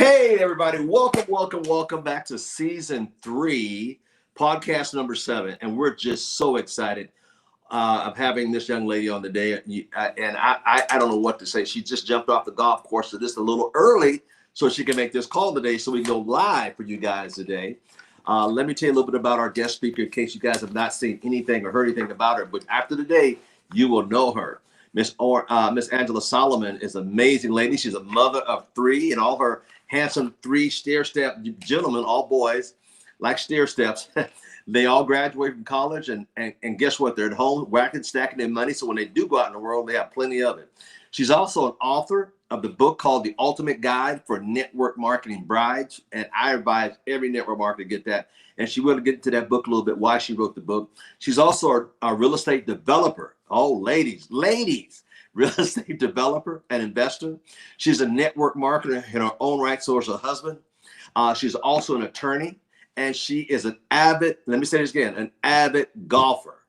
Hey, everybody. Welcome back to season 3, podcast number 7. And we're just so excited of having this young lady on the day. And I don't know what to say. She just jumped off the golf course, so just a little early so she can make this call today so we can go live for you guys today. Let me tell you a little bit about our guest speaker in case you guys have not seen anything or heard anything about her. But after today, you will know her. Miss Angela Solomon is an amazing lady. She's a mother of 3, and all her handsome 3 stair-step gentlemen, all boys, like stair steps. They all graduate from college, and guess what? They're at home whacking, stacking their money. So when they do go out in the world, they have plenty of it. She's also an author of the book called The Ultimate Guide for Network Marketing Brides. And I advise every network marketer to get that. And she will get into that book a little bit, why she wrote the book. She's also a real estate developer. Oh, ladies, real estate developer and investor. She's a network marketer in her own right, so is her husband. She's also an attorney, and she is an avid, let me say this again, an avid golfer.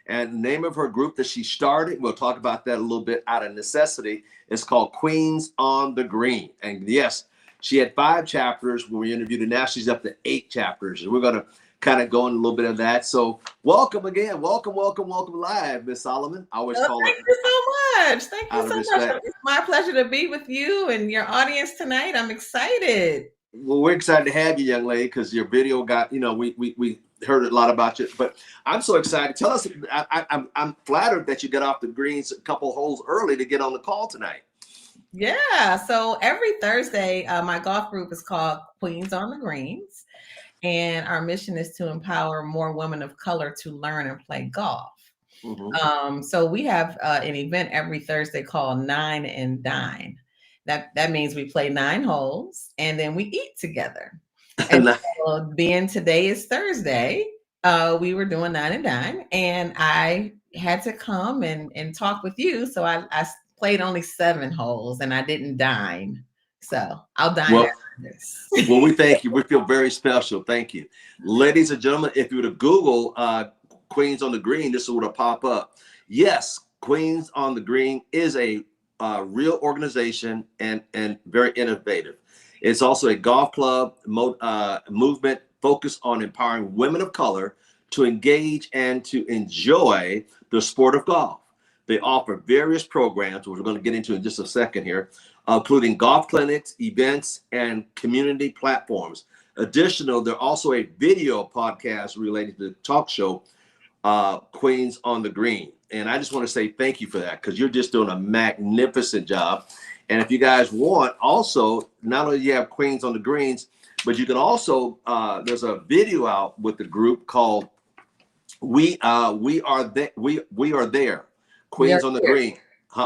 And the name of her group that she started, we'll talk about that a little bit out of necessity, is called Queens on the Green. And yes, she had 5 chapters when we interviewed her. Now she's up to 8 chapters. And we're going to kind of go in a little bit of that. So welcome again. Welcome live, Miss Solomon. I always call Thank her. You so much. Thank you so much. It's my pleasure to be with you and your audience tonight. I'm excited. Well, we're excited to have you, young lady, because your video got, we heard a lot about you. But I'm so excited. Tell us, I'm flattered that you got off the greens a couple holes early to get on the call tonight. Yeah. So every Thursday, my golf group is called Queens on the Greens. And our mission is to empower more women of color to learn and play golf. Mm-hmm. So we have an event every Thursday called Nine and Dine. That means we play 9 holes and then we eat together. And so being today is Thursday, we were doing 9 and Dine, and I had to come and talk with you. So I played only 7 holes and I didn't dine. So I'll dine after this. Well, we thank you. We feel very special. Thank you. Ladies and gentlemen, if you were to Google Queens on the Green, this is what will pop up. Yes, Queens on the Green is a real organization and very innovative. It's also a golf club movement focused on empowering women of color to engage and to enjoy the sport of golf. They offer various programs, which we're going to get into in just a second here, including golf clinics, events, and community platforms. Additional, they're also a video podcast related to the talk show, Queens on the Green. And I just want to say thank you for that, because you're just doing a magnificent job. And if you guys want, also, not only do you have Queens on the Greens, but you can also, there's a video out with the group called We Are There. Queens on the Green.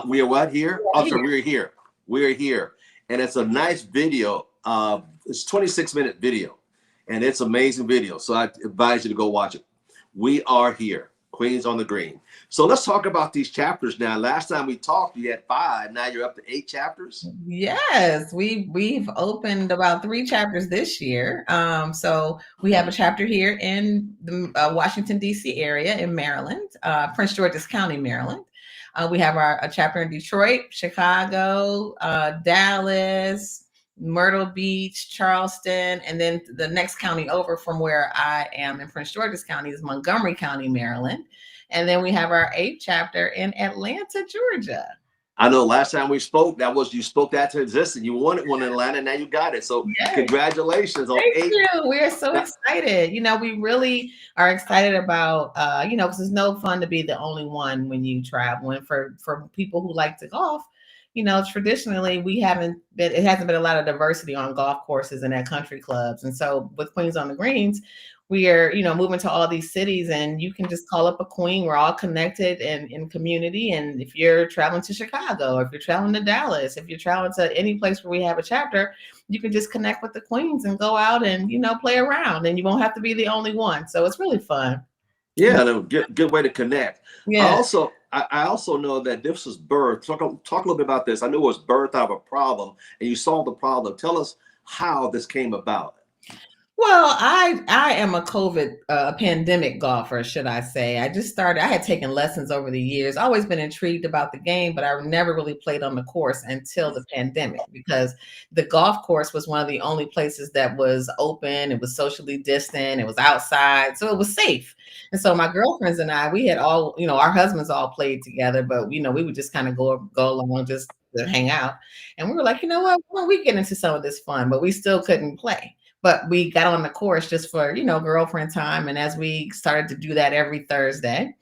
We are what here? Also, we're here. We're here. And it's a nice video. It's a 26-minute video. And it's amazing video. So I advise you to go watch it. We are here. Queens on the Green. So let's talk about these chapters now. Last time we talked, you had 5. Now you're up to 8 chapters. Yes, we've opened about 3 chapters this year. So we have a chapter here in the Washington, D.C. area in Maryland, Prince George's County, Maryland. We have a chapter in Detroit, Chicago, Dallas, Myrtle Beach, Charleston, and then the next county over from where I am in Prince George's County is Montgomery County, Maryland. And then we have our 8th chapter in Atlanta, Georgia. I know last time we spoke, you spoke that to existence. You wanted one in Atlanta, now you got it. So yes. Congratulations on 8. Thank you. We're so excited. We really are excited about, because it's no fun to be the only one when you travel. And for people who like to golf, traditionally it hasn't been a lot of diversity on golf courses and at country clubs. And so with Queens on the Greens, we are, moving to all these cities, and you can just call up a queen. We're all connected and in community. And if you're traveling to Chicago, or if you're traveling to Dallas, if you're traveling to any place where we have a chapter, you can just connect with the queens and go out and, play around, and you won't have to be the only one. So it's really fun. Yeah, good way to connect. Yeah. I also know that this was birth. Talk a little bit about this. I knew it was birth out of a problem, and you solved the problem. Tell us how this came about. Well, I am a COVID pandemic golfer, should I say. I just started, I had taken lessons over the years, always been intrigued about the game, but I never really played on the course until the pandemic because the golf course was one of the only places that was open. It was socially distant, it was outside, so it was safe. And so my girlfriends and I, we had all, our husbands all played together, but we would just kind of go along just to hang out. And we were like, you know what, why don't we get into some of this fun? But we still couldn't play, but we got on the course just for girlfriend time. And as we started to do that every Thursday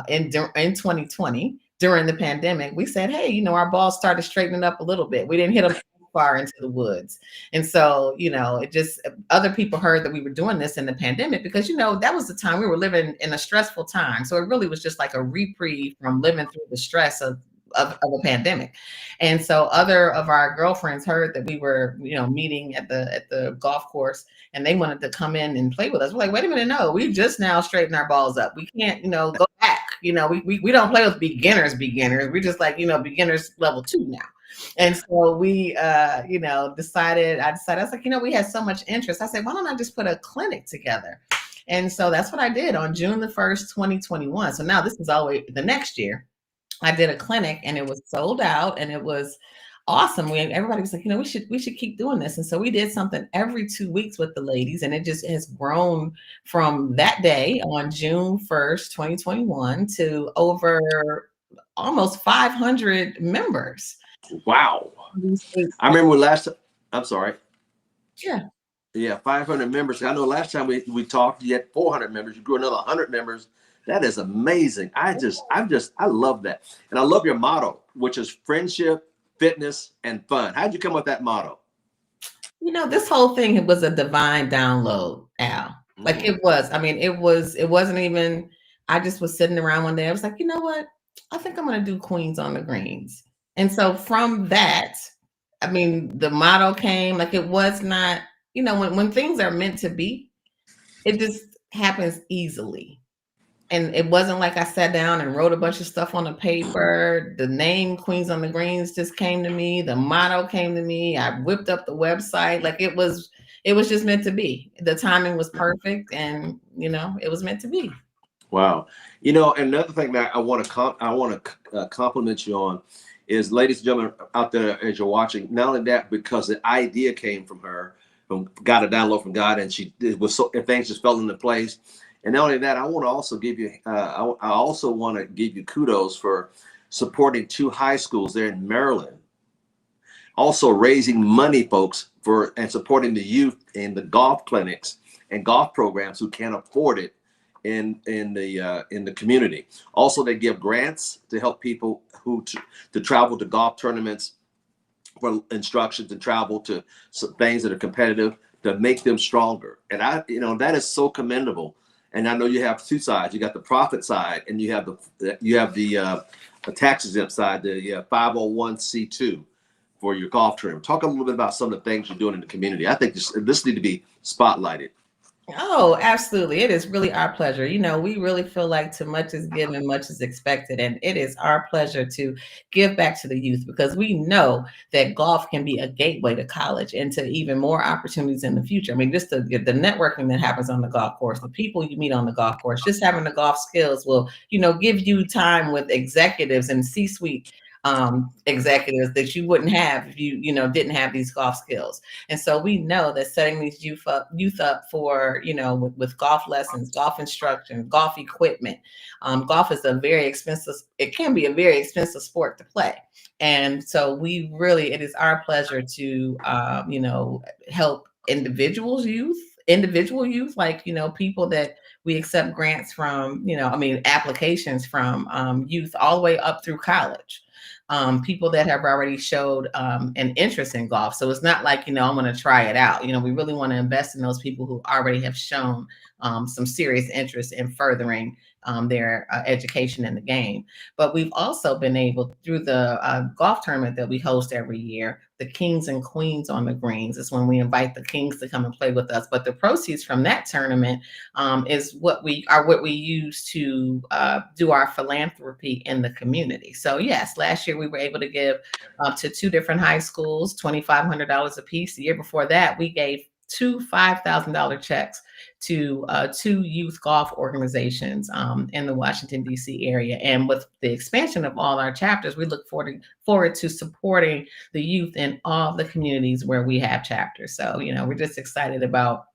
in 2020 during the pandemic, we said, hey, our balls started straightening up a little bit. We didn't hit them far into the woods. And so it just, other people heard that we were doing this in the pandemic because that was the time we were living in a stressful time. So it really was just like a reprieve from living through the stress of a pandemic. And so other of our girlfriends heard that we were, meeting at the golf course, and they wanted to come in and play with us. We're like, wait a minute, no, we just now straightened our balls up. We can't, go back. We don't play with beginners. We're just like, beginners level 2 now. And so we, decided, I was like, we had so much interest. I said, why don't I just put a clinic together? And so that's what I did on June the 1st, 2021. So now this is always the next year. I did a clinic and it was sold out and it was awesome. Everybody was like, we should keep doing this. And so we did something every 2 weeks with the ladies, and it just has grown from that day on June 1st, 2021 to over almost 500 members. Wow. I remember I'm sorry. Yeah. Yeah, 500 members. I know last time we talked, you had 400 members. You grew another 100 members. That is amazing. I love that. And I love your motto, which is friendship, fitness, and fun. How'd you come up with that motto? This whole thing was a divine download, Al. Like it was. I mean, it wasn't even, I just was sitting around one day. I was like, you know what? I think I'm going to do Queens on the Greens. And so from that, I mean, the motto came, like it was not, when things are meant to be, it just happens easily. And it wasn't like I sat down and wrote a bunch of stuff on a paper. The name Queens on the Greens just came to me. The motto came to me. I whipped up the website. Like it was just meant to be. The timing was perfect, and it was meant to be. Wow. Another thing that I want to compliment you on is, ladies and gentlemen out there, as you're watching, not only that, because the idea came from her, got a download from God, and things just fell into place. And not only that, I want to also give you, I also want to give you kudos for supporting 2 high schools there in Maryland. Also raising money, folks, and supporting the youth in the golf clinics and golf programs who can't afford it in the community. Also, they give grants to help people to travel to golf tournaments for instructions and travel to some things that are competitive to make them stronger. And that is so commendable. And I know you have 2 sides. You got the profit side, and you have the tax exempt side, the 501c2 for your golf tournament. Talk a little bit about some of the things you're doing in the community. I think this needs to be spotlighted. Oh, absolutely. It is really our pleasure. We really feel like too much is given, much is expected. And it is our pleasure to give back to the youth because we know that golf can be a gateway to college and to even more opportunities in the future. I mean, just the networking that happens on the golf course, the people you meet on the golf course, just having the golf skills will, give you time with executives and C-suite executives that you wouldn't have if you didn't have these golf skills. And so we know that setting these youth up for with golf lessons, golf instruction, golf equipment. Golf is it can be a very expensive sport to play. And so it is our pleasure to help individual youth, like people that we accept grants from, applications from youth all the way up through college. People that have already showed an interest in golf. So it's not like, I'm going to try it out. We really want to invest in those people who already have shown some serious interest in furthering their education in the game. But we've also been able, through the golf tournament that we host every year, the Kings and Queens on the Greens, is when we invite the Kings to come and play with us. But the proceeds from that tournament is what we use to do our philanthropy in the community. So yes, last year we were able to give to 2 different high schools $2,500 a piece. The year before that, we gave two $5,000 checks to two youth golf organizations in the Washington, D.C. area. And with the expansion of all our chapters, we look forward to supporting the youth in all the communities where we have chapters. So, we're just excited about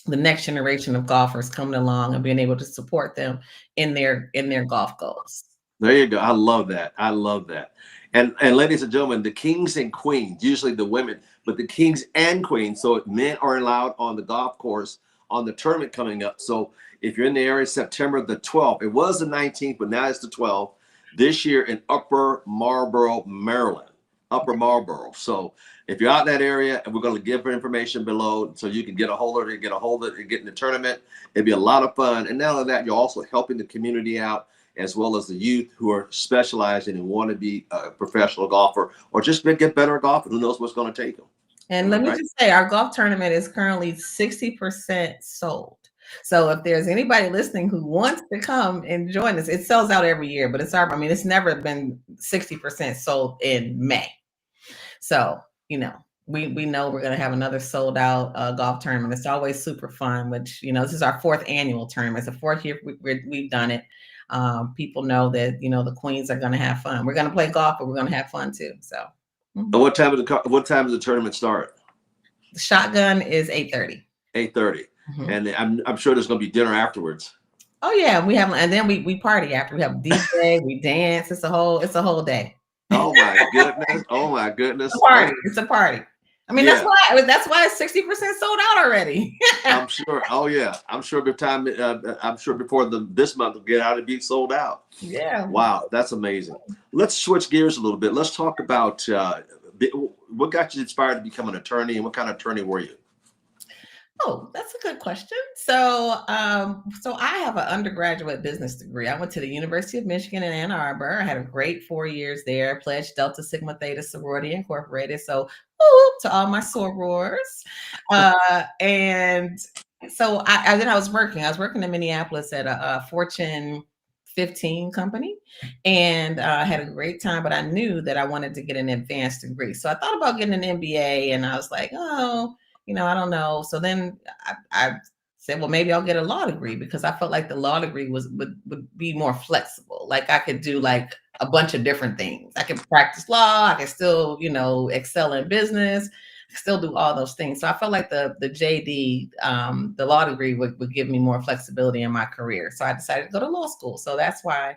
the next generation of golfers coming along and being able to support them in their golf goals. There you go. I love that. I love that. And ladies and gentlemen, the kings and queens, usually the women, but the kings and queens. So men are allowed on the golf course on the tournament coming up. So if you're in the area, September the 12th, it was the 19th, but now it's the 12th this year in Upper Marlboro, Maryland. Upper Marlboro. So if you're out in that area, and we're going to give information below so you can get a hold of it, and get in the tournament. It'd be a lot of fun. And not only that, you're also helping the community out, as well as the youth who are specializing and want to be a professional golfer or just get better at golf. Who knows what's going to take them. And let me just say, our golf tournament is currently 60% sold. So if there's anybody listening who wants to come and join us, it sells out every year, but it's never been 60% sold in May. So, we know we're going to have another sold out golf tournament. It's always super fun, which, this is our 4th annual tournament. It's the 4th year we've done it. People know that, the queens are going to have fun. We're going to play golf, but we're going to have fun too. So. Mm-hmm. What time does the tournament start? The shotgun is 8:30. 8:30. Mm-hmm. And I'm sure there's going to be dinner afterwards. Oh yeah, and then we party after. We have DJ, we dance. It's a whole day. Oh my goodness! Oh my goodness! It's a party. That's why it's 60% sold out already. I'm sure. Oh yeah, I'm sure before this month will get out and be sold out. Yeah. Wow, that's amazing. Let's switch gears a little bit. Let's talk about what got you inspired to become an attorney, and what kind of attorney were you? Oh, that's a good question. So I have an undergraduate business degree. I went to the University of Michigan in Ann Arbor. I had a great 4 years there, pledged Delta Sigma Theta Sorority Incorporated. So to all my sorors. And so I was working in Minneapolis at a Fortune 15 company, and I had a great time, but I knew that I wanted to get an advanced degree. So I thought about getting an MBA, and I was like, I don't know. So then I said, well, maybe I'll get a law degree, because I felt like the law degree would be more flexible. Like I could do like a bunch of different things. I could practice law. I could still, excel in business. I could still do all those things. So I felt like the JD, the law degree would give me more flexibility in my career. So I decided to go to law school. So that's why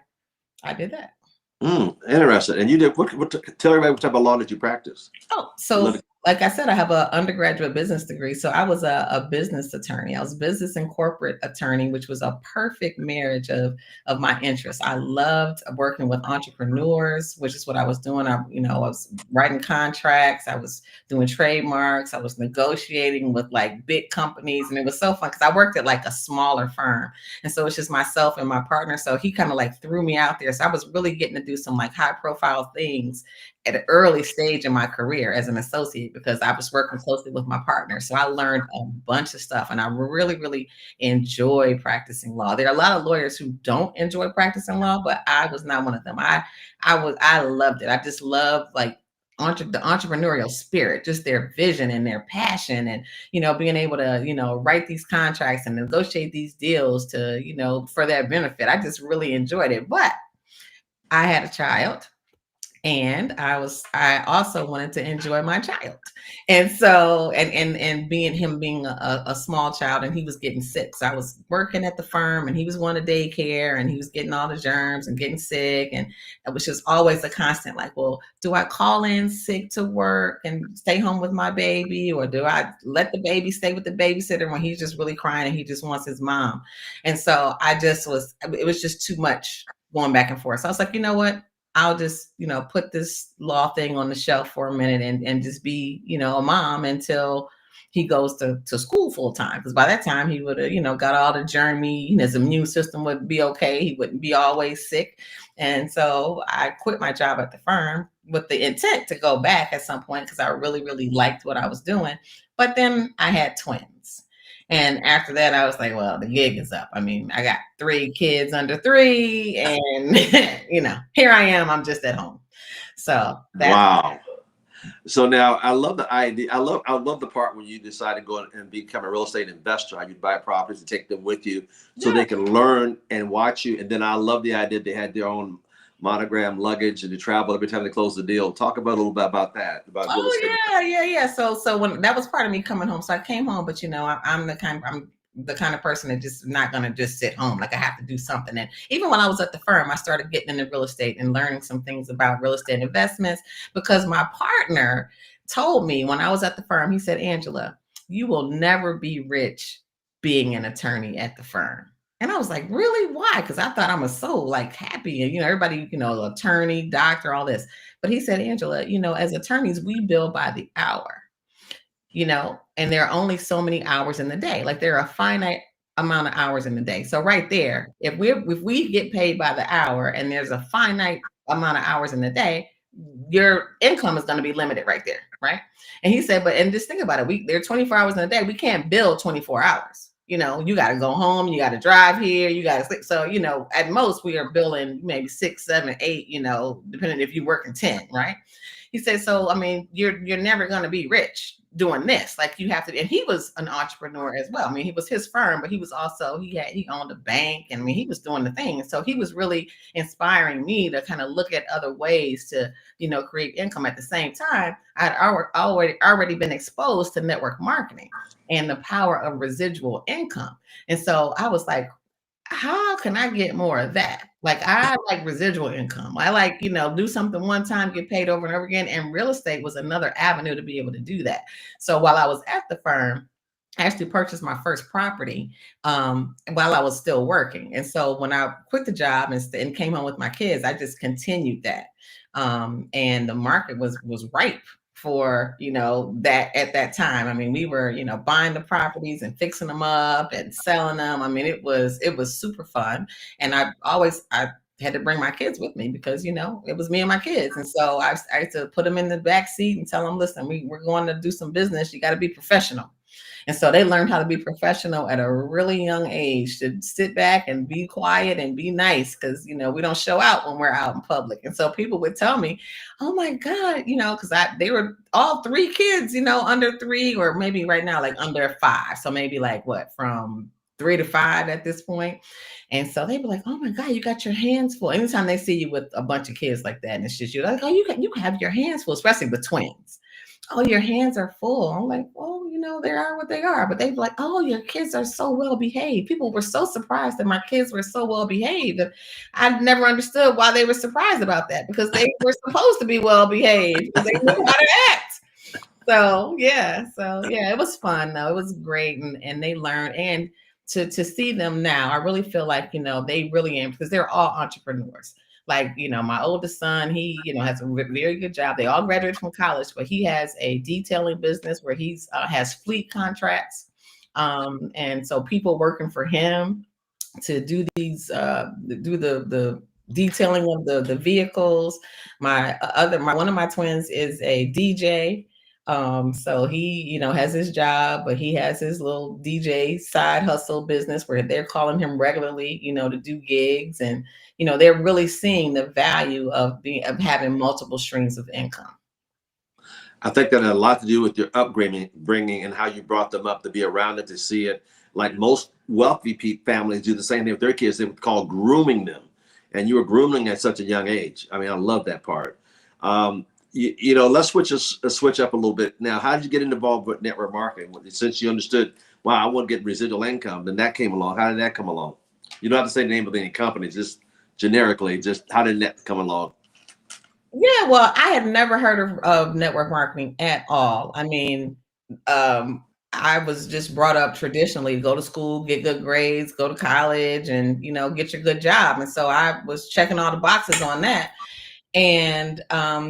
I did that. Interesting. And you did tell everybody what type of law did you practice? Oh, so like I said, I have an undergraduate business degree. So I was a business attorney. I was a business and corporate attorney, which was a perfect marriage of my interests. I loved working with entrepreneurs, which is what I was doing. I was writing contracts. I was doing trademarks. I was negotiating with like big companies. And it was so fun because I worked at like a smaller firm. And so it's just myself and my partner. So he kind of like threw me out there. So I was really getting to do some like high profile things at an early stage in my career as an associate, because I was working closely with my partner. So I learned a bunch of stuff, and I really, really enjoy practicing law. There are a lot of lawyers who don't enjoy practicing law, but I was not one of them. I loved it. I just loved like the entrepreneurial spirit, just their vision and their passion, and being able to write these contracts and negotiate these deals to for their benefit. I just really enjoyed it. But I had a child, and I also wanted to enjoy my child. And so, and being a small child, and he was getting sick. So I was working at the firm, and he was going to daycare, and he was getting all the germs and getting sick. And it was just always a constant, like, well, do I call in sick to work and stay home with my baby? Or do I let the baby stay with the babysitter when he's just really crying and he just wants his mom? And so it was just too much going back and forth. So I was like, you know what? I'll just, put this law thing on the shelf for a minute and just be, a mom until he goes to school full time. Because by that time he would have, got all the germy, his immune system would be okay. He wouldn't be always sick. And so I quit my job at the firm with the intent to go back at some point, because I really, really liked what I was doing. But then I had twins. And after that, I was like, well, the gig is up. I mean, I got 3 kids under 3, and, here I am. I'm just at home. So wow. So now I love the idea. I love the part when you decide to go and become a real estate investor. How you buy properties and take them with you so Yeah. they can learn and watch you. And then I love the idea they had their own monogram luggage and they travel every time they close the deal. Talk about a little bit about that, about real Oh estate. yeah. So when that was part of me coming home. So I came home, but I'm the kind of person that just not gonna just sit home. Like I have to do something. And even when I was at the firm, I started getting into real estate and learning some things about real estate investments because my partner told me when I was at the firm, he said, Angela, you will never be rich being an attorney at the firm. And I was like, really? Why? Because I thought I was so like happy and everybody, attorney, doctor, all this. But he said, Angela, as attorneys, we bill by the hour, and there are only so many hours in the day. Like there are a finite amount of hours in the day. So right there, if we get paid by the hour and there's a finite amount of hours in the day, your income is going to be limited right there, right? And he said, and just think about it. There are 24 hours in a day. We can't bill 24 hours. You got to go home, you got to drive here, you got to sleep. So, at most we are billing maybe 6, 7, 8, depending if you work in 10, right? He said, so, I mean, you're never going to be rich doing this. Like you have to, and he was an entrepreneur as well. I mean, he was his firm, but he was also, he owned a bank and I mean, he was doing the thing. And so he was really inspiring me to kind of look at other ways to, create income. At the same time, I'd already been exposed to network marketing and the power of residual income. And so I was like, how can I get more of that? Like I like residual income. I like, do something one time, get paid over and over again. And real estate was another avenue to be able to do that. So while I was at the firm, I actually purchased my first property while I was still working. And so when I quit the job and came home with my kids, I just continued that. And the market was ripe for that at that time. I mean, we were buying the properties and fixing them up and selling them. I mean, it was super fun. And I had to bring my kids with me because it was me and my kids. And so I had to put them in the back seat and tell them, listen, we're going to do some business, you got to be professional. And so they learned how to be professional at a really young age, to sit back and be quiet and be nice because, we don't show out when we're out in public. And so people would tell me, oh my God, because they were all 3 kids, under 3 or maybe right now, like under 5. So maybe like from 3 to 5 at this point. And so they'd be like, oh my God, you got your hands full. Anytime they see you with a bunch of kids like that, and it's just you, like, oh, you can have your hands full, especially with twins. Oh, your hands are full. I'm like, well, they are what they are. But they'd be like, oh, your kids are so well behaved. People were so surprised that my kids were so well behaved. I never understood why they were surprised about that because they were supposed to be well behaved because they knew how to act. So yeah, it was fun though. It was great, and they learned. And to see them now, I really feel like they really am, because they're all entrepreneurs. Like, my oldest son, he, has a very good job. They all graduated from college, but he has a detailing business where he's has fleet contracts. And so people working for him to do these, do the detailing of the vehicles. One of my twins is a DJ. So he, has his job, but he has his little DJ side hustle business where they're calling him regularly, to do gigs. And, they're really seeing the value of having multiple streams of income. I think that had a lot to do with your upbringing and how you brought them up to be around it, to see it. Like most wealthy families do the same thing with their kids. They would call grooming them. And you were grooming at such a young age. I mean, I love that part. Let's switch up a little bit. Now, how did you get involved with network marketing? Since you understood, wow, I want to get residual income, then that came along. How did that come along? You don't have to say the name of any company, just generically, just how did that come along? Yeah, well, I had never heard of network marketing at all. I mean, I was just brought up traditionally, go to school, get good grades, go to college, and get your good job. And so I was checking all the boxes on that. And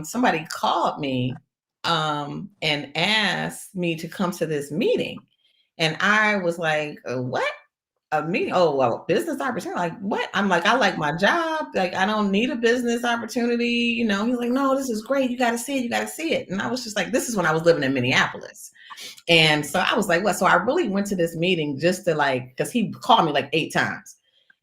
somebody called me and asked me to come to this meeting. And I was like, what? A meeting? Oh, well, business opportunity. Like what? I'm like, I like my job. Like, I don't need a business opportunity. He's like, no, this is great. You got to see it. You got to see it. And I was just like, this is when I was living in Minneapolis. And so I was like, what? So I really went to this meeting just to because he called me like 8 times.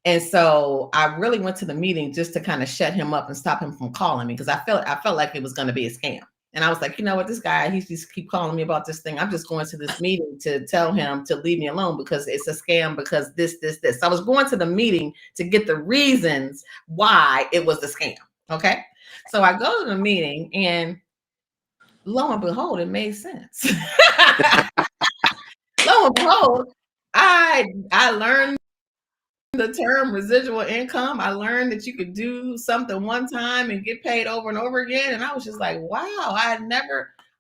And so I really went to the meeting just to kind of shut him up and stop him from calling me, because I felt like it was going to be a scam. And I was like, you know what, this guy, he just keep calling me about this thing. I'm just going to this meeting to tell him to leave me alone because it's a scam because this. I was going to the meeting to get the reasons why it was a scam. Okay. So I go to the meeting and lo and behold, it made sense. Lo and behold, I learned the term residual income. I learned that you could do something one time and get paid over and over again. And I was just like, wow,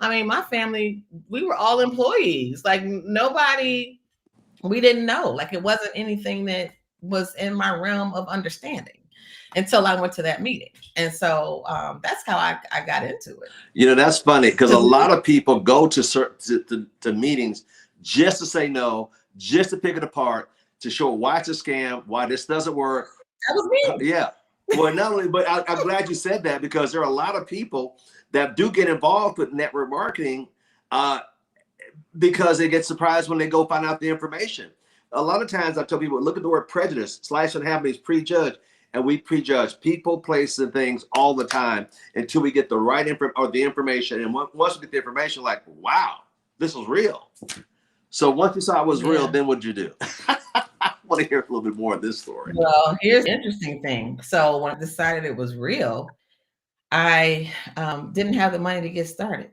my family, we were all employees. Like nobody, we didn't know. Like it wasn't anything that was in my realm of understanding until I went to that meeting. And so that's how I got into it. You know, that's funny because a lot of people go to meetings just to say no, just to pick it apart, to show why it's a scam, why this doesn't work. That was me. Yeah. Well, not only, but I'm glad you said that because there are a lot of people that do get involved with network marketing because they get surprised when they go find out the information. A lot of times I tell people, look at the word prejudice. Slash and have means prejudge. And we prejudge people, places, and things all the time until we get the right information. And once we get the information, like, wow, this was real. So once you saw it was real, then what did you do? I want to hear a little bit more of this story. Well, here's the interesting thing. So when I decided it was real, I didn't have the money to get started.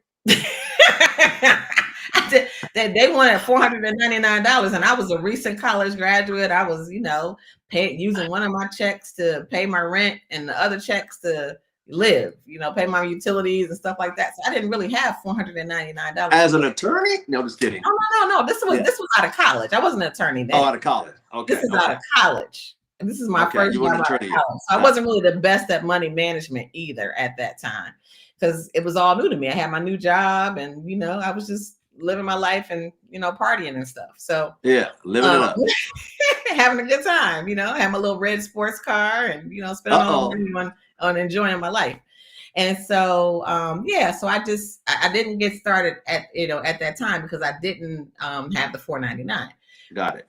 They wanted $499, and I was a recent college graduate. I was, using one of my checks to pay my rent and the other checks to live, pay my utilities and stuff like that. So I didn't really have $499. As an attorney? No, just kidding. No. This was out of college. I wasn't an attorney then. Oh, out of college. Okay. This is out of college. And this is my first job out of college. So I wasn't really the best at money management either at that time because it was all new to me. I had my new job and, I was just living my life and, partying and stuff. So yeah, living it up. Having a good time, having my little red sports car and, spending all the money on enjoying my life. And so, so I didn't get started at that time because I didn't have the $499. Got it.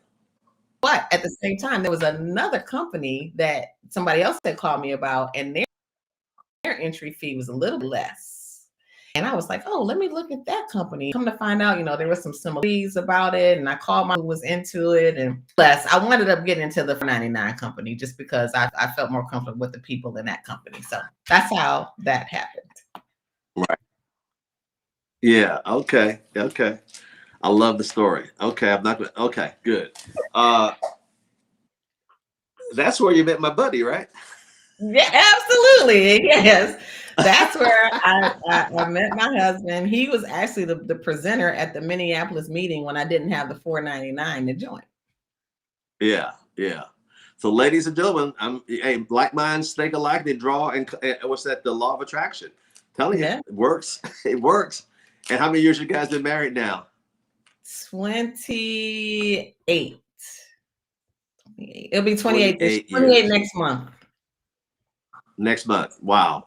But at the same time, there was another company that somebody else had called me about, and their entry fee was a little less. And I was like, oh, let me look at that company. Come to find out, there was some similarities about it. And I called my who was into it. And plus, I ended up getting into the $499 company just because I felt more comfortable with the people in that company. So that's how that happened. Right. Yeah. Okay. I love the story. Okay. Okay, good. That's where you met my buddy, right? Yeah, absolutely. Yes. That's where I met my husband. He was actually the presenter at the Minneapolis meeting when I didn't have the $499 to join. Yeah. So, ladies and gentlemen, like minds think alike. They draw, and what's that? The law of attraction. Telling you, it works. It works. And how many years you guys been married now? 28. It'll be 28. 28 next month. Next month. Wow.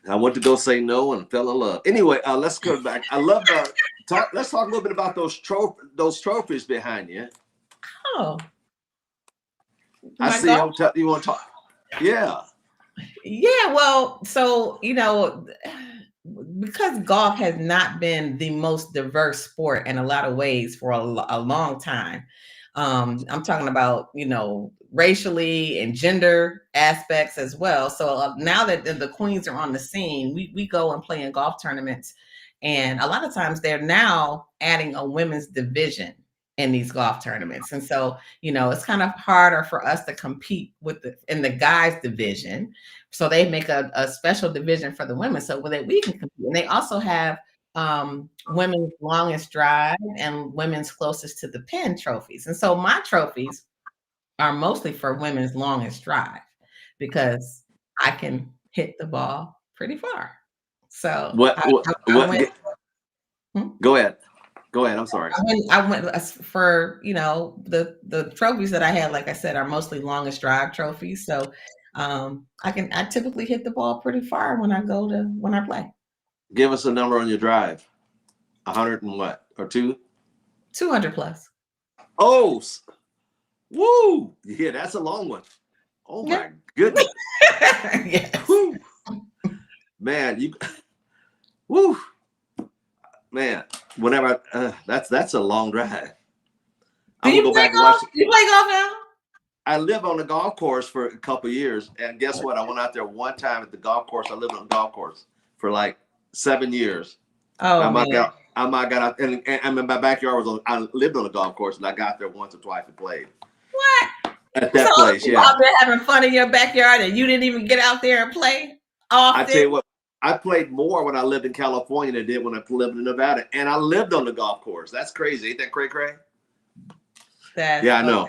I went to go say no and fell in love. Anyway, let's go back. I love let's talk a little bit about those trophies behind you. Oh. I see. You want to talk? Yeah. Yeah. Well, so, because golf has not been the most diverse sport in a lot of ways for a long time. I'm talking about, racially and gender aspects as well. So now that the queens are on the scene, we go and play in golf tournaments. And a lot of times they're now adding a women's division in these golf tournaments. And so, it's kind of harder for us to compete in the guys division. So they make a special division for the women so that we can compete. And they also have women's longest drive and women's closest to the pin trophies. And so my trophies are mostly for women's longest drive because I can hit the ball pretty far. So Go ahead. I'm sorry. I went for, the trophies that I had, like I said, are mostly longest drive trophies. So I typically hit the ball pretty far when I play. Give us a number on your drive. 100 and what? Or 200 plus. Oh, woo! Yeah, that's a long one. Oh my goodness. Yes. Man, Woo, man. Whenever that's a long drive. Do I'm you gonna go play back and watch. golf? You play golf now? I lived on the golf course for a couple of years, and guess what? I went out there one time at the golf course. I lived on the golf course for like 7 years. Oh man. I might got out, and my backyard was on. I lived on the golf course, and I got there once or twice and played. What? At that So place, you yeah. out there having fun in your backyard, and you didn't even get out there and play often? I tell you what, I played more when I lived in California than I did when I lived in Nevada, and I lived on the golf course. That's crazy, ain't that cray? Yeah, I know.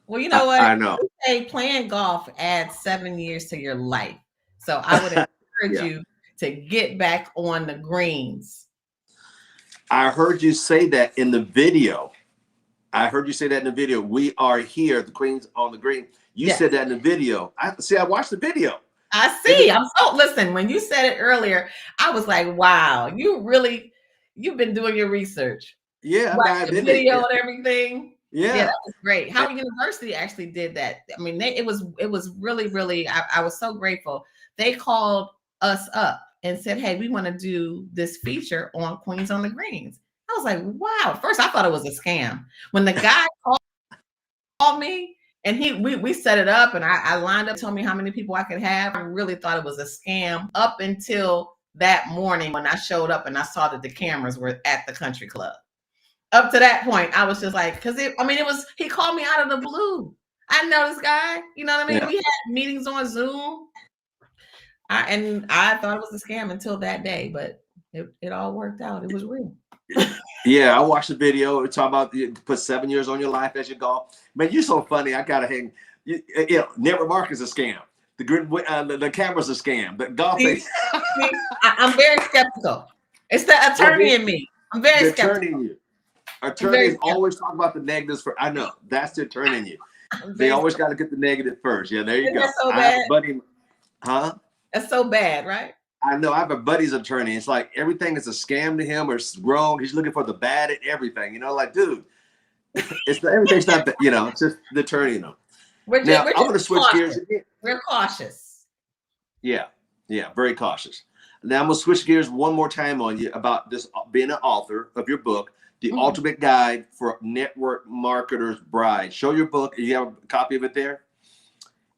Well, you know what? I know. Say playing golf adds 7 years to your life, so I would encourage you to get back on the greens. I heard you say that in the video. We are here, the Queens on the Green. You said that in the video. I watched the video. I see. Listen, when you said it earlier, I was like, wow, you've been doing your research. Yeah, the video and everything. Yeah, that was great. Howard University actually did that. I mean, it was really, really, I was so grateful. They called us up and said, hey, we want to do this feature on Queens on the Greens. I was like, wow. At first, I thought it was a scam. When the guy called me and we set it up, and I lined up, told me how many people I could have. I really thought it was a scam up until that morning when I showed up and I saw that the cameras were at the country club. Up to that point, I was just like, he called me out of the blue. I know this guy, you know what I mean? Yeah. We had meetings on Zoom. And I thought it was a scam until that day, but it all worked out. It was real. Yeah, I watched the video. It's talking about you put 7 years on your life as you golf. Man, you're so funny. I gotta hang. Network marketing is a scam. The camera's a scam. The golf. I'm very skeptical. It's the attorney in me. I'm very skeptical. Attorneys always talk about the negatives I know that's the attorney in you. They always got to get the negative first. Yeah, there you go. That's so bad. Buddy, huh? That's so bad, right? I know. I have a buddy's attorney. It's like everything is a scam to him or it's wrong. He's looking for the bad at everything. Like, dude, everything's not that. It's just the attorney. I'm going to switch gears again. We're cautious. Yeah, very cautious. Now I'm going to switch gears one more time on you about this being an author of your book. The Ultimate Guide for Network Marketers' Bride. Show your book. You have a copy of it there?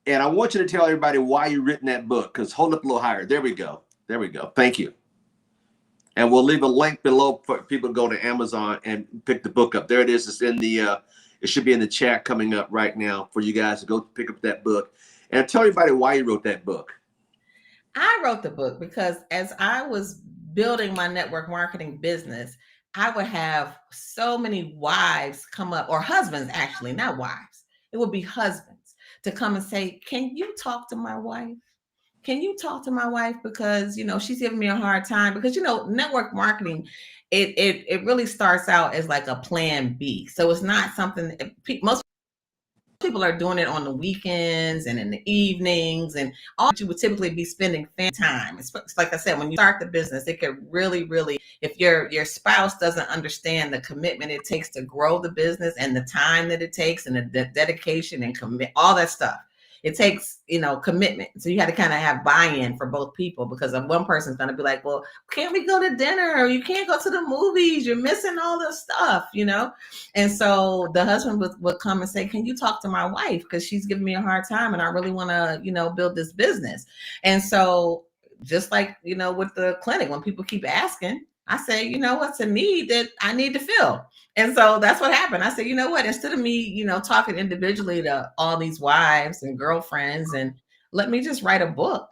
And I want you to tell everybody why you've written that book, because hold up a little higher. There we go. Thank you. And we'll leave a link below for people to go to Amazon and pick the book up. There it is. It's in the, it should be in the chat coming up right now for you guys to go pick up that book. And tell everybody why you wrote that book. I wrote the book because as I was building my network marketing business, I would have so many wives come up, or husbands, actually, not wives. It would be husbands to come and say, can you talk to my wife? Can you talk to my wife? Because, she's giving me a hard time. Because, network marketing, it really starts out as like a plan B. So it's not something most people are doing it on the weekends and in the evenings, and all you would typically be spending time. It's like I said, when you start the business, it could really, really, if your spouse doesn't understand the commitment it takes to grow the business and the time that it takes and the dedication and commit, all that stuff. It takes, commitment. So you had to kind of have buy-in for both people, because one person's going to be like, well, can't we go to dinner? Or you can't go to the movies. You're missing all this stuff, And so the husband would come and say, can you talk to my wife? Because she's giving me a hard time and I really want to, build this business. And so just like, with the clinic, when people keep asking, I say, what's a need that I need to fill? And so that's what happened. I said, instead of me, talking individually to all these wives and girlfriends, and let me just write a book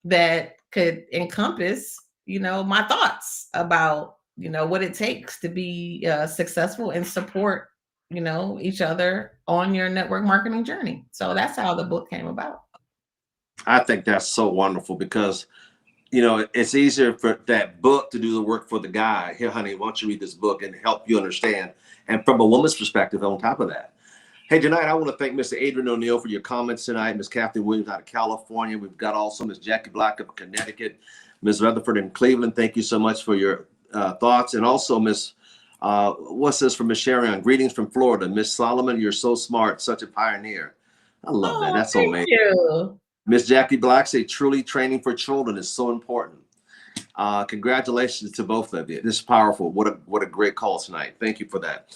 that could encompass, my thoughts about, what it takes to be successful and support, each other on your network marketing journey. So that's how the book came about. I think that's so wonderful, because it's easier for that book to do the work for the guy. Here, honey, why don't you read this book and help you understand? And from a woman's perspective on top of that. Hey, tonight, I want to thank Mr. Adrian O'Neill for your comments tonight. Miss Kathy Williams out of California. We've got also Miss Jackie Black of Connecticut. Ms. Rutherford in Cleveland, thank you so much for your thoughts. And also Miss, what's this from Miss Sharon? Greetings from Florida. Miss Solomon, you're so smart, such a pioneer. I love that. That's so amazing. Thank you. Miss Jackie Black say truly training for children is so important. Congratulations to both of you. This is powerful. What a great call tonight. Thank you for that.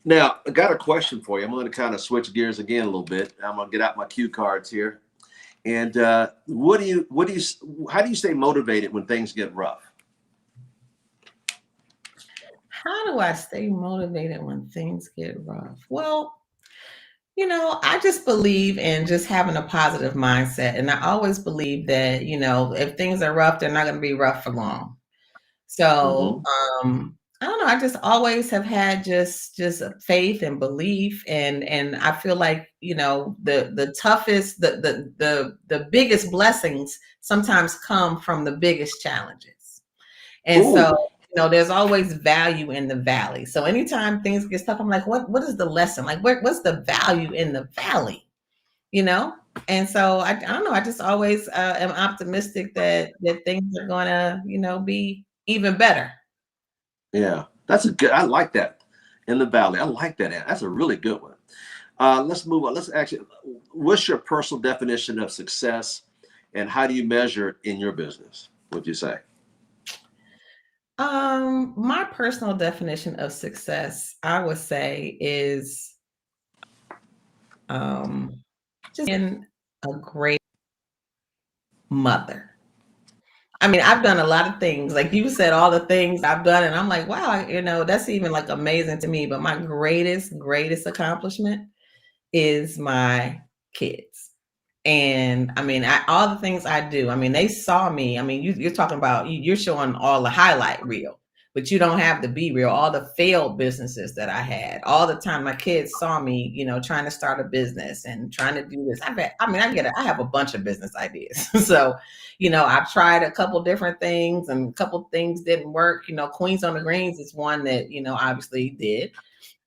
Now, I got a question for you. I'm going to kind of switch gears again a little bit. I'm going to get out my cue cards here. And how do you stay motivated when things get rough? How do I stay motivated when things get rough? Well, I just believe in just having a positive mindset. And I always believe that, if things are rough, they're not going to be rough for long. So, I don't know. I just always have had just faith and belief, and I feel like the toughest, the biggest blessings sometimes come from the biggest challenges, and Ooh. so there's always value in the valley. So anytime things get tough, I'm like, what is the lesson? Like, what's the value in the valley? And so I don't know. I just always am optimistic that things are gonna be even better. Yeah, that's a good. I like that. In the valley, I like that. That's a really good one. Let's move on. Let's actually. What's your personal definition of success, and how do you measure it in your business? Would you say? My personal definition of success, I would say, is just being a great mother. I mean, I've done a lot of things. Like you said, all the things I've done, and I'm like, wow, that's even like amazing to me. But my greatest accomplishment is my kids. And I mean, all the things I do, I mean, they saw me. I mean, you're talking about, you're showing all the highlight reel, but you don't have the be real, all the failed businesses that I had. All the time my kids saw me, trying to start a business and trying to do this. I have a bunch of business ideas. So, I've tried a couple different things, and a couple things didn't work. Queens on the Greens is one that, obviously did.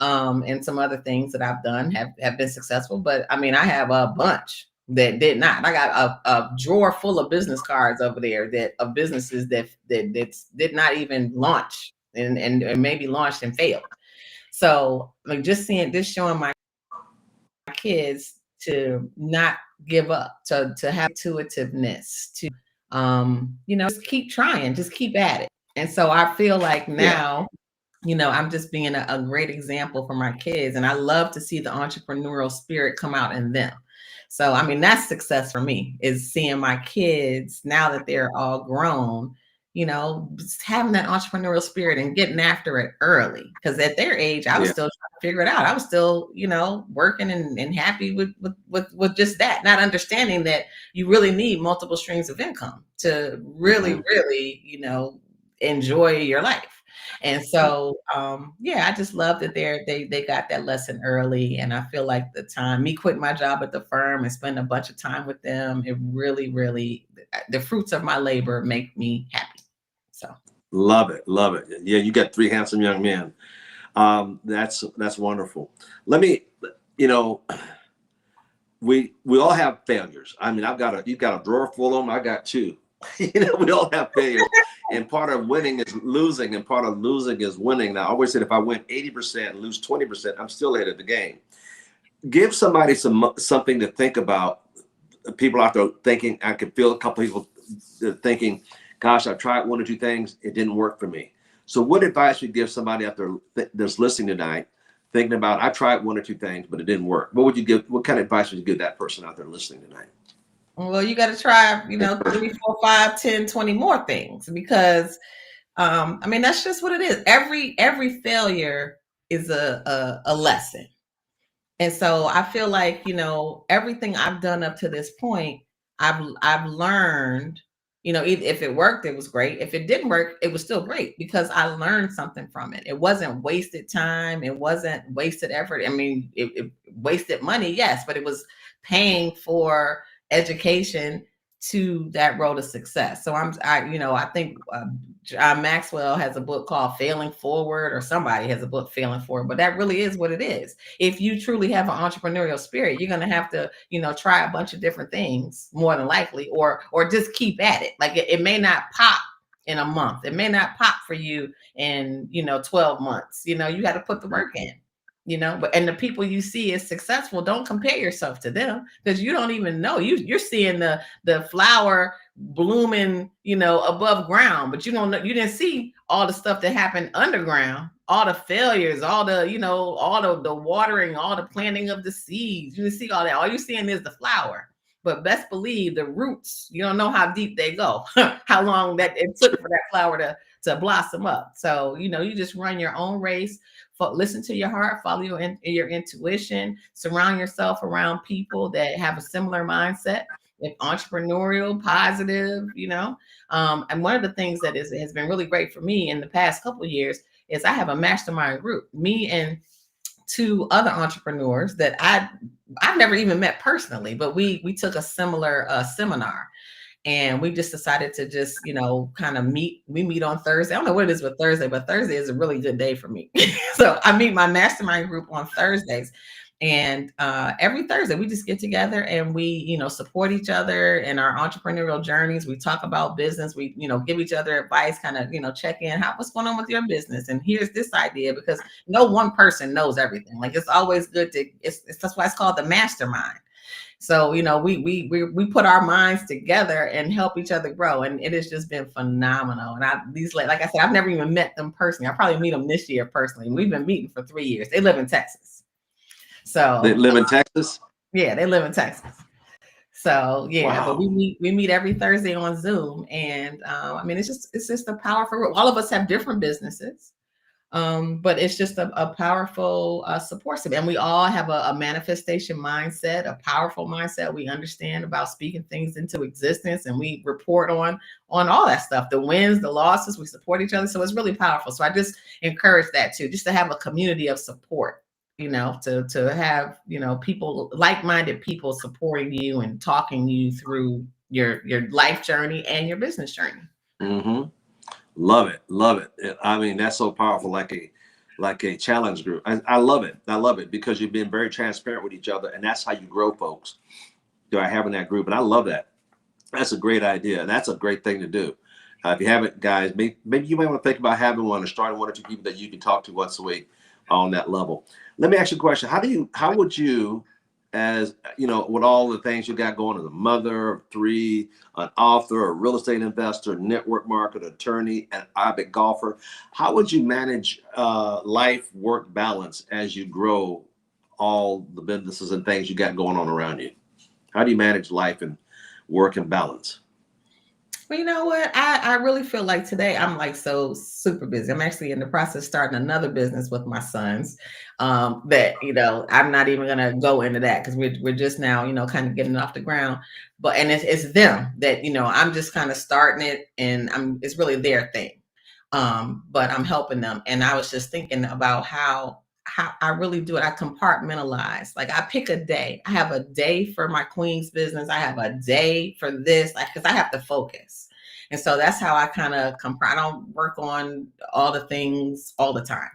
And some other things that I've done have been successful. But I mean, I have a bunch that did not. I got a drawer full of business cards over there of businesses that did not even launch and maybe launched and failed. So like just showing my kids to not give up, to have intuitiveness, to just keep trying, just keep at it. And so I feel like now, I'm just being a great example for my kids. And I love to see the entrepreneurial spirit come out in them. So, I mean, that's success for me, is seeing my kids, now that they're all grown, just having that entrepreneurial spirit and getting after it early. Because at their age, I was still trying to figure it out. I was still, working and happy with just that, not understanding that you really need multiple streams of income to really, enjoy your life. And so, I just love that they got that lesson early. And I feel like me quitting my job at the firm and spending a bunch of time with them, it really, really, the fruits of my labor make me happy. So love it. Yeah, you got three handsome young men. That's wonderful. Let me, we all have failures. I mean, you've got a drawer full of them. I got two. We all have failures. And part of winning is losing, and part of losing is winning. Now, I always said if I win 80% and lose 20%, I'm still ahead of the game. Give somebody something to think about. People out there thinking, I could feel a couple people thinking, gosh, I tried one or two things, it didn't work for me. So what advice would you give somebody out there that's listening tonight, thinking about, I tried one or two things, but it didn't work? What kind of advice would you give that person out there listening tonight? Well, you got to try, 3, 4, 5, 10, 20 more things, because, I mean, that's just what it is. Every failure is a lesson. And so I feel like, everything I've done up to this point, I've learned, if it worked, it was great. If it didn't work, it was still great, because I learned something from it. It wasn't wasted time. It wasn't wasted effort. I mean, it wasted money, yes, but it was paying for education to that road of success. So I think John Maxwell has a book called Failing Forward, or somebody has a book, Failing Forward, but that really is what it is. If you truly have an entrepreneurial spirit, you're going to have to, try a bunch of different things, more than likely, or just keep at it. Like it may not pop in a month. It may not pop for you in, 12 months. You got to put the work in. But and the people you see as successful, don't compare yourself to them, because you don't even know. You're seeing the flower blooming, above ground, but you don't know, you didn't see all the stuff that happened underground, all the failures, all the, all the watering, all the planting of the seeds. You didn't see all that. All you're seeing is the flower. But best believe the roots, you don't know how deep they go, how long that it took for that flower to blossom up. So, you just run your own race. Listen to your heart, follow your intuition, surround yourself around people that have a similar mindset, if entrepreneurial, positive, and one of the things that has been really great for me in the past couple of years is I have a mastermind group, me and two other entrepreneurs that I've never even met personally, but we took a similar seminar. And we just decided to just, kind of meet. We meet on Thursday. I don't know what it is with Thursday, but Thursday is a really good day for me. So I meet my mastermind group on Thursdays. And every Thursday we just get together and we, support each other in our entrepreneurial journeys. We talk about business. We, give each other advice, kind of, check in. What's going on with your business? And here's this idea, because no one person knows everything. Like, it's always good that's why it's called the mastermind. So, we put our minds together and help each other grow. And it has just been phenomenal. And like I said, I've never even met them personally. I'll probably meet them this year personally. We've been meeting for 3 years. They live in Texas. So they live in Texas? Yeah, they live in Texas. So yeah, Wow. But we meet every Thursday on Zoom. And it's just a powerful group. All of us have different businesses. But it's just a powerful support system. And we all have a manifestation mindset, a powerful mindset. We understand about speaking things into existence, and we report on all that stuff, the wins, the losses. We support each other. So it's really powerful. So I just encourage that too, just to have a community of support, to have, people, like-minded people supporting you and talking you through your life journey and your business journey. Mm-hmm. Love it. I mean, that's so powerful, like a challenge group. I love it because you've been very transparent with each other, and that's how you grow, folks. By having that group, and I love that. That's a great idea, and that's a great thing to do. If you haven't, guys, maybe you might want to think about having one or starting one or two people that you can talk to once a week on that level. Let me ask you a question. How would you, as with all the things you got going as a mother of 3, an author, a real estate investor, network marketer, attorney, an avid golfer, how would you manage life-work balance as you grow all the businesses and things you got going on around you? How do you manage life and work and balance? Well, you know what? I really feel like today I'm like so super busy. I'm actually in the process of starting another business with my sons. That I'm not even gonna go into that because we're just now kind of getting off the ground. But it's them that I'm just kind of starting it, and it's really their thing. But I'm helping them, and I was just thinking about how I really do it. I compartmentalize. Like, I pick a day. I have a day for my Queen's business. I have a day for this, because I have to focus. And so that's how I kind of I don't work on all the things all the time.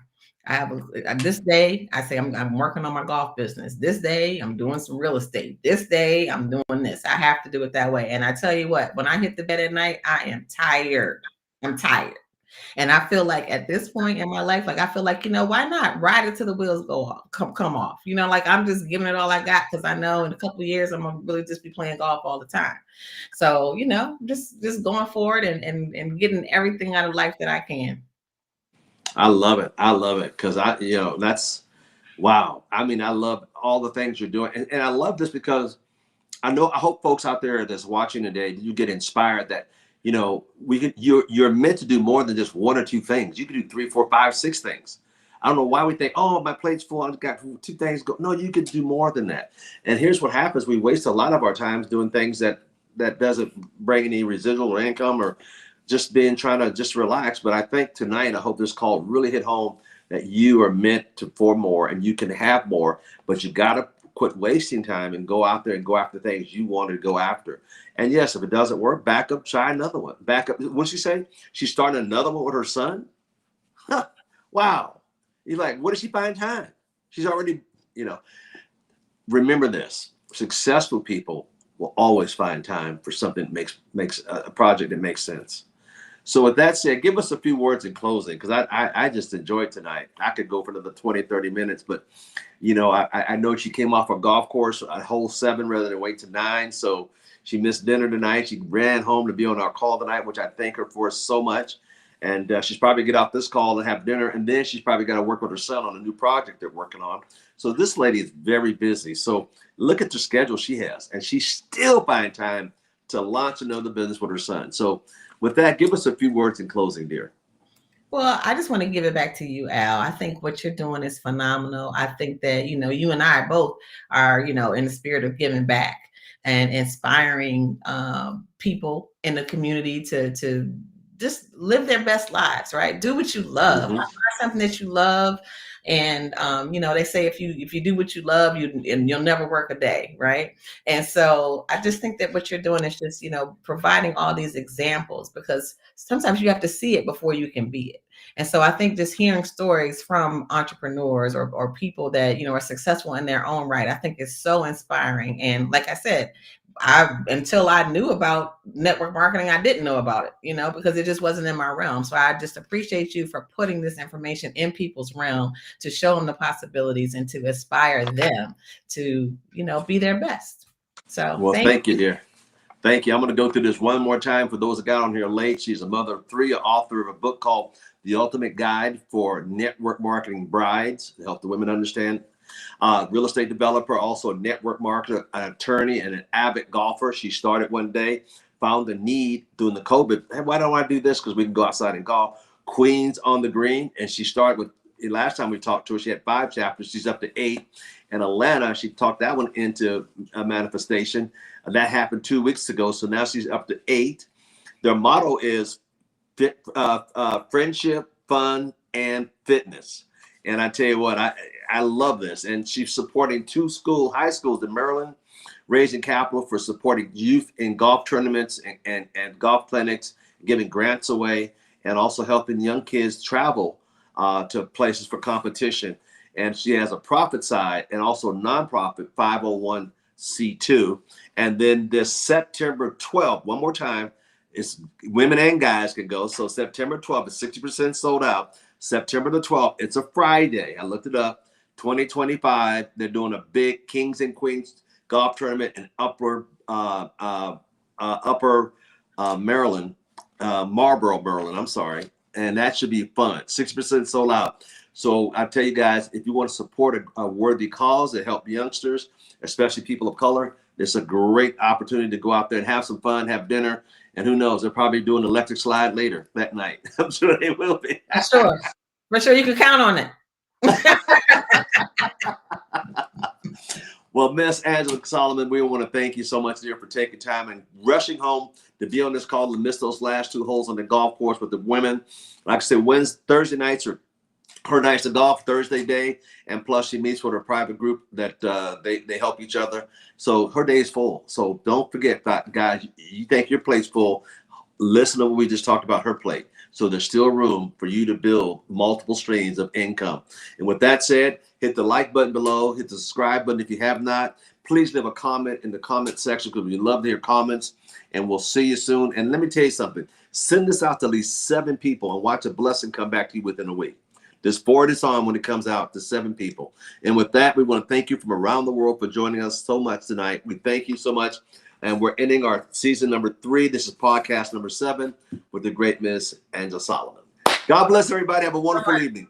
I have this day, I say I'm working on my golf business. This day, I'm doing some real estate. This day, I'm doing this. I have to do it that way. And I tell you what, when I hit the bed at night, I am tired. I'm tired. And I feel like at this point in my life, I feel like, why not ride it till the wheels go off, come off? I'm just giving it all I got, because I know in a couple of years I'm gonna really just be playing golf all the time. So, just going forward and getting everything out of life that I can. I love it because that's wow. I mean, I love all the things you're doing, and I love this because I hope folks out there that's watching today, you get inspired that you're meant to do more than just 1 or 2 things. You can do 3, 4, 5, 6 things. I don't know why we think, oh, my plate's full, I've got 2 things go. No, you could do more than that. And here's what happens: we waste a lot of our times doing things that doesn't bring any residual or income, or just trying to just relax. But I think tonight, I hope this call really hit home that you are meant for more, and you can have more, but you got to quit wasting time and go out there and go after things you want to go after. And yes, if it doesn't work, back up, try another one. Back up. What'd she say? She's starting another one with her son? Huh. Wow. You're like, where does she find time? She's already, remember this. Successful people will always find time for something that makes a project that makes sense. So with that said, give us a few words in closing, because I just enjoyed tonight. I could go for another 20, 30 minutes, but I know she came off a golf course a whole 7 rather than wait to 9. So she missed dinner tonight. She ran home to be on our call tonight, which I thank her for so much. And she's probably get off this call and have dinner, and then she's probably got to work with her son on a new project they're working on. So this lady is very busy. So look at the schedule she has, and she's still finding time to launch another business with her son. So with that, give us a few words in closing, dear. Well, I just want to give it back to you, Al. I think what you're doing is phenomenal. I think that, you and I both are, in the spirit of giving back and inspiring people in the community to just live their best lives, right? Do what you love. Mhm. Find something that you love. And they say if you do what you love, you'll never work a day, right? And so I just think that what you're doing is just providing all these examples, because sometimes you have to see it before you can be it. And so I think just hearing stories from entrepreneurs or people that are successful in their own right, I think is so inspiring. And like I said, until I knew about network marketing, I didn't know about it, because it just wasn't in my realm. So I just appreciate you for putting this information in people's realm to show them the possibilities and to inspire them to, be their best. So Well, thank you, dear. Thank you. I'm going to go through this one more time for those that got on here late. She's a mother of 3, author of a book called The Ultimate Guide for Network Marketing Brides, to help the women understand. Real estate developer, also a network marketer, an attorney, and an avid golfer. She started one day, found the need during the COVID. Hey, why don't I do this? Because we can go outside and golf. Queens on the Green. And she started with, last time we talked to her, she had 5 chapters. She's up to 8. In Atlanta, she talked that one into a manifestation. That happened 2 weeks ago. So now she's up to 8. Their motto is friendship, fun, and fitness. And I tell you what, I love this. And she's supporting 2 high schools in Maryland, raising capital for supporting youth in golf tournaments and golf clinics, giving grants away, and also helping young kids travel to places for competition. And she has a profit side and also a nonprofit 501c2. And then this September 12th, one more time, it's women and guys can go. So September 12th is 60% sold out. September the 12th, it's a Friday. I looked it up. 2025. They're doing a big Kings and Queens golf tournament in upper Maryland, Marlboro, Maryland. I'm sorry, and that should be fun. 60% sold out. So I tell you guys, if you want to support a worthy cause to help youngsters, especially people of color, it's a great opportunity to go out there and have some fun, have dinner. And who knows, they're probably doing an electric slide later that night. I'm sure they will be. For sure, you can count on it. Well, Miss Angela Solomon, we want to thank you so much, dear, for taking time and rushing home to be on this call and miss those last 2 holes on the golf course with the women. Like I said, Thursday nights are her nights of golf, Thursday day, and plus she meets with her private group that they help each other. So her day is full. So don't forget, guys, you think your plate's full, listen to what we just talked about, her plate. So there's still room for you to build multiple streams of income. And with that said, hit the like button below, hit the subscribe button if you have not. Please leave a comment in the comment section, because we love to hear comments, and we'll see you soon. And let me tell you something, send this out to at least 7 people and watch a blessing come back to you within a week. Just forward this on when it comes out to 7 people. And with that, we want to thank you from around the world for joining us so much tonight. We thank you so much. And we're ending our season number 3. This is podcast number 7 with the great Miss Angela Solomon. God bless everybody. Have a wonderful evening.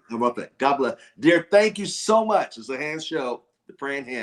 God bless. Dear, thank you so much. It's a hand show, the praying hand.